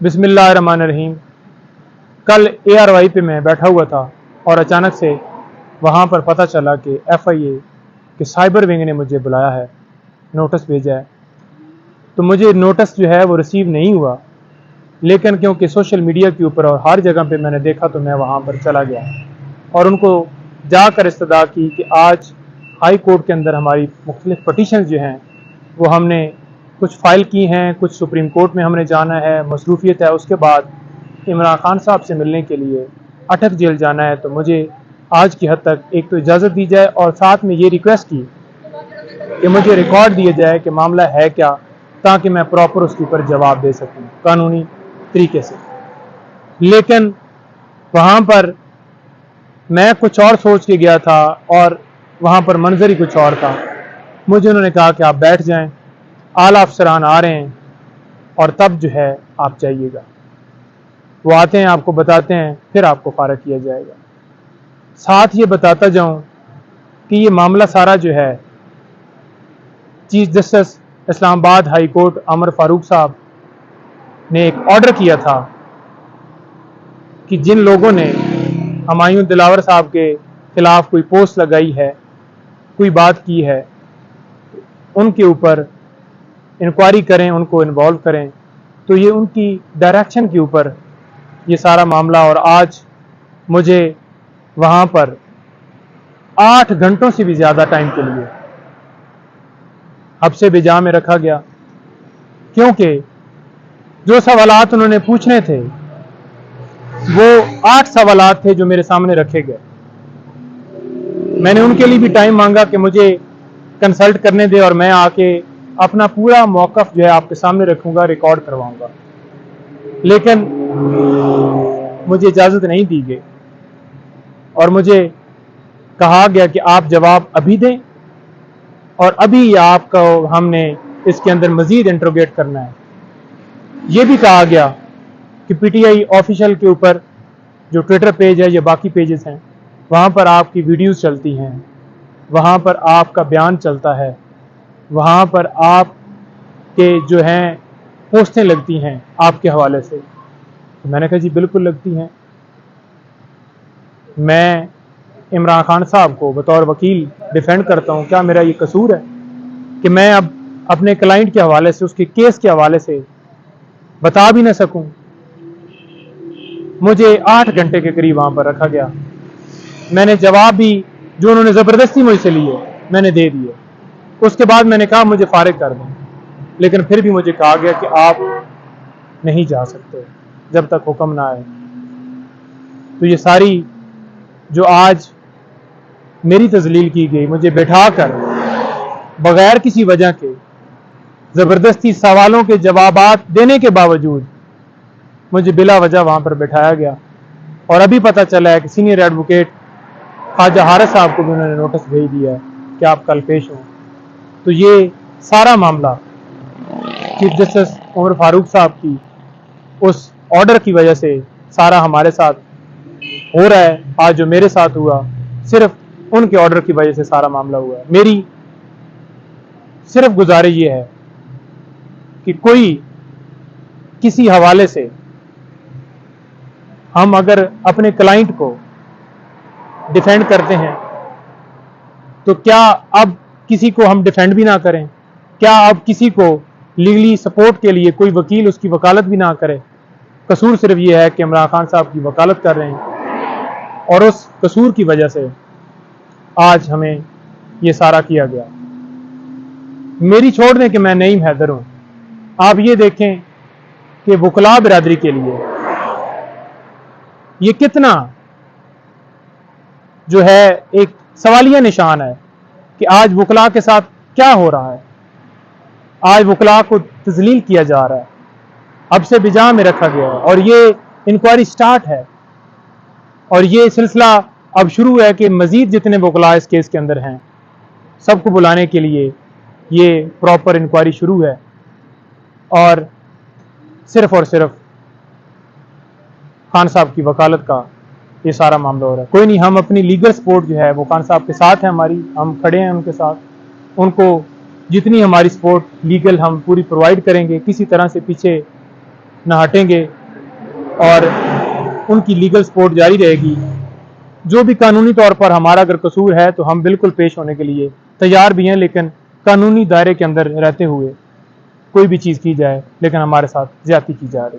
बिस्मिल्लाहिर्रहमानिर्रहीम। कल ARY पे मैं बैठा हुआ था और अचानक से वहाँ पर पता चला कि FIA के साइबर विंग ने मुझे बुलाया है, नोटिस भेजा है। तो मुझे नोटिस जो है वो रिसीव नहीं हुआ, लेकिन क्योंकि सोशल मीडिया के ऊपर और हर जगह पे मैंने देखा तो मैं वहाँ पर चला गया और उनको जाकर इस्तदा की कि आज हाई कोर्ट के अंदर हमारी मुख्तलिफ पटिशन जो हैं वो हमने कुछ फ़ाइल की हैं, कुछ सुप्रीम कोर्ट में हमने जाना है, मसरूफियत है। उसके बाद इमरान खान साहब से मिलने के लिए अटक जेल जाना है। तो मुझे आज की हद तक एक तो इजाज़त दी जाए और साथ में ये रिक्वेस्ट की कि मुझे रिकॉर्ड दिया जाए कि मामला है क्या, ताकि मैं प्रॉपर उसके ऊपर जवाब दे सकूं कानूनी तरीके से। लेकिन वहाँ पर मैं कुछ और सोच के गया था और वहाँ पर मंजर ही कुछ और था। मुझे उन्होंने कहा कि आप बैठ जाएं, आला अफसरान आ रहे हैं और तब जो है आप जाइएगा। वो आते हैं, आपको बताते हैं, फिर आपको फारग किया जाएगा। साथ ये बताता जाऊं कि ये मामला सारा जो है chief justice Islamabad high court Aamer Farooq साहब ने एक ऑर्डर किया था कि जिन लोगों ने हुमायूं दिलावर साहब के खिलाफ कोई पोस्ट लगाई है, कोई बात की है, उनके ऊपर इंक्वायरी करें, उनको इन्वॉल्व करें। तो ये उनकी डायरेक्शन के ऊपर ये सारा मामला, और आज मुझे वहाँ पर 8 घंटों से भी ज़्यादा टाइम के लिए हब्से बिजा में रखा गया, क्योंकि जो सवालात उन्होंने पूछने थे वो 8 सवालात थे जो मेरे सामने रखे गए। मैंने उनके लिए भी टाइम मांगा कि मुझे कंसल्ट करने दे और मैं आके अपना पूरा मौक़िफ़ जो है आपके सामने रखूंगा, रिकॉर्ड करवाऊंगा। लेकिन मुझे इजाज़त नहीं दी गई और मुझे कहा गया कि आप जवाब अभी दें और अभी आपको हमने इसके अंदर मज़ीद इंट्रोगेट करना है। ये भी कहा गया कि PTI ऑफिशियल के ऊपर जो ट्विटर पेज है या बाकी पेजेस हैं, वहाँ पर आपकी वीडियोस चलती हैं, वहाँ पर आपका बयान चलता है, वहाँ पर आपके जो हैं पोस्टें लगती हैं आपके हवाले से। तो मैंने कहा जी बिल्कुल लगती हैं। मैं इमरान खान साहब को बतौर वकील डिफेंड करता हूँ। क्या मेरा ये कसूर है कि मैं अब अपने क्लाइंट के हवाले से, उसके केस के हवाले से बता भी ना सकूं? मुझे 8 घंटे के करीब वहाँ पर रखा गया। मैंने जवाब भी जो उन्होंने ज़बरदस्ती मुझसे लिए मैंने दे दिए। उसके बाद मैंने कहा मुझे फारिग कर दें, लेकिन फिर भी मुझे कहा गया कि आप नहीं जा सकते जब तक हुक्म ना आए। तो ये सारी जो आज मेरी तजलील की गई, मुझे बैठाकर बगैर किसी वजह के ज़बरदस्ती सवालों के जवाबात देने के बावजूद मुझे बिला वजह वहाँ पर बैठाया गया। और अभी पता चला है कि सीनियर एडवोकेट ख्वाजा हारिस साहब को भी उन्होंने नोटिस भेज दिया है कि आप कल पेश हों। तो ये सारा मामला चीफ जस्टिस उमर फारूक साहब की उस ऑर्डर की वजह से सारा हमारे साथ हो रहा है। आज जो मेरे साथ हुआ, सिर्फ उनके ऑर्डर की वजह से सारा मामला हुआ है। मेरी सिर्फ गुजारिश ये है कि कोई किसी हवाले से हम अगर अपने क्लाइंट को डिफेंड करते हैं तो क्या अब किसी को हम डिफेंड भी ना करें? क्या अब किसी को लीगली सपोर्ट के लिए कोई वकील उसकी वकालत भी ना करे? कसूर सिर्फ ये है कि इमरान खान साहब की वकालत कर रहे हैं और उस कसूर की वजह से आज हमें ये सारा किया गया। मेरी छोड़ दें कि मैं नईम हैदर हूँ। आप ये देखें कि वकला बिरादरी के लिए ये कितना जो है एक सवालिया निशान है कि आज वकला के साथ क्या हो रहा है। आज वकला को तजलील किया जा रहा है, अब से बिजा में रखा गया है और ये इंक्वायरी स्टार्ट है और ये सिलसिला अब शुरू है कि मजीद जितने वकला इस केस के अंदर हैं सबको बुलाने के लिए ये प्रॉपर इंक्वायरी शुरू है और सिर्फ खान साहब की वकालत का ये सारा मामला हो रहा है। कोई नहीं, हम अपनी लीगल सपोर्ट जो है वो खान साहब के साथ है, हमारी, हम खड़े हैं उनके साथ। उनको जितनी हमारी सपोर्ट लीगल हम पूरी प्रोवाइड करेंगे, किसी तरह से पीछे न हटेंगे और उनकी लीगल सपोर्ट जारी रहेगी। जो भी कानूनी तौर पर हमारा अगर कसूर है तो हम बिल्कुल पेश होने के लिए तैयार भी हैं, लेकिन कानूनी दायरे के अंदर रहते हुए कोई भी चीज़ की जाए, लेकिन हमारे साथ ज्यादती की जा रही है।